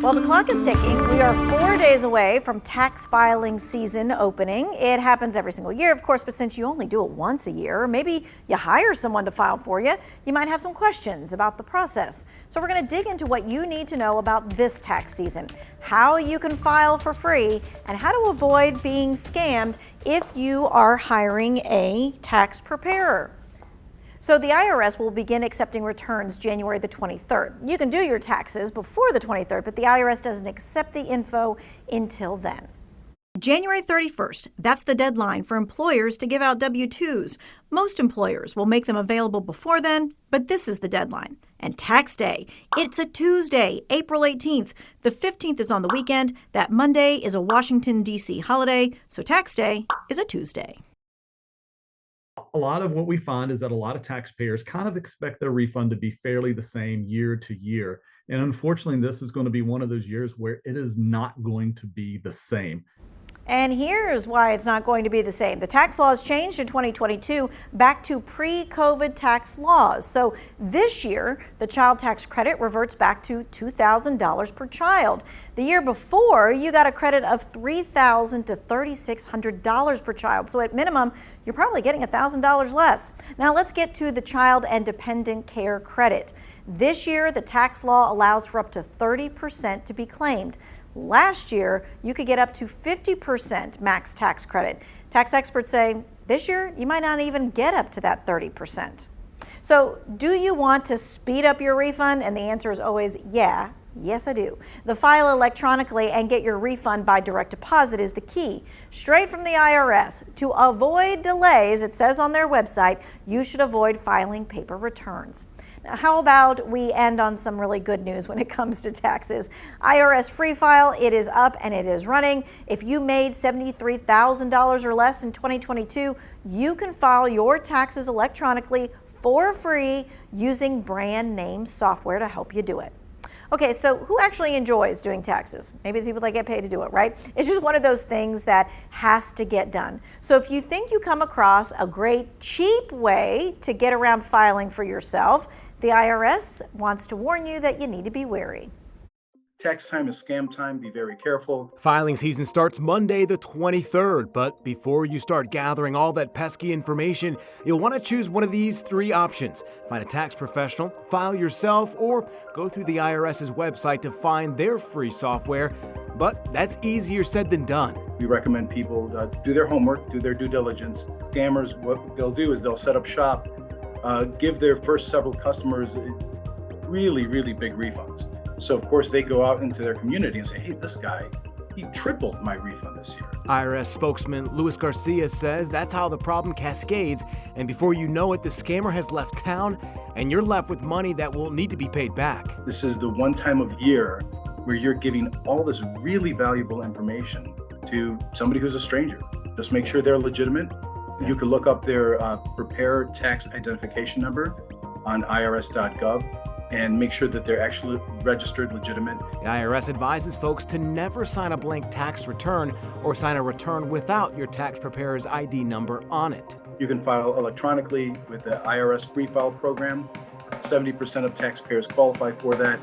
Well, the clock is ticking. We are 4 days away from tax filing season opening. It happens every single year, of course, but since you only do it once a year, or maybe you hire someone to file for you, you might have some questions about the process. So we're going to dig into what you need to know about this tax season, how you can file for free, and how to avoid being scammed if you are hiring a tax preparer. So the IRS will begin accepting returns January the 23rd. You can do your taxes before the 23rd, but the IRS doesn't accept the info until then. January 31st, that's the deadline for employers to give out W-2s. Most employers will make them available before then, but this is the deadline. And tax day, it's a Tuesday, April 18th. The 15th is on the weekend. That Monday is a Washington, D.C. holiday, so tax day is a Tuesday. A lot of what we find is that a lot of taxpayers kind of expect their refund to be fairly the same year to year. And unfortunately, this is going to be one of those years where it is not going to be the same. And here's why it's not going to be the same. The tax laws changed in 2022 back to pre-COVID tax laws. So this year, the child tax credit reverts back to $2,000 per child. The year before, you got a credit of $3,000 to $3,600 per child. So at minimum, you're probably getting $1,000 less. Now let's get to the child and dependent care credit. This year, the tax law allows for up to 30% to be claimed. Last year, you could get up to 50% max tax credit. Tax experts say this year, you might not even get up to that 30%. So do you want to speed up your refund? And the answer is always yeah. Yes, I do. The file electronically and get your refund by direct deposit is the key. Straight from the IRS. To avoid delays, it says on their website, you should avoid filing paper returns. Now, how about we end on some really good news when it comes to taxes? IRS Free File, it is up and it is running. If you made $73,000 or less in 2022, you can file your taxes electronically for free using brand name software to help you do it. Okay, so who actually enjoys doing taxes? Maybe the people that get paid to do it, right? It's just one of those things that has to get done. So if you think you come across a great, cheap way to get around filing for yourself, the IRS wants to warn you that you need to be wary. Tax time is scam time. Be very careful. Filing season starts Monday the 23rd, but before you start gathering all that pesky information, you'll want to choose one of these three options. Find a tax professional, file yourself, or go through the IRS's website to find their free software. But that's easier said than done. We recommend people do their homework, do their due diligence. Scammers, what they'll do is they'll set up shop, give their first several customers really, really big refunds. So, of course, they go out into their community and say, hey, this guy, he tripled my refund this year. IRS spokesman Luis Garcia says that's how the problem cascades, and before you know it, the scammer has left town, and you're left with money that will need to be paid back. This is the one time of year where you're giving all this really valuable information to somebody who's a stranger. Just make sure they're legitimate. You can look up their preparer tax identification number on irs.gov. and make sure that they're actually registered legitimate. The IRS advises folks to never sign a blank tax return or sign a return without your tax preparer's ID number on it. You can file electronically with the IRS Free File program. 70% of taxpayers qualify for that.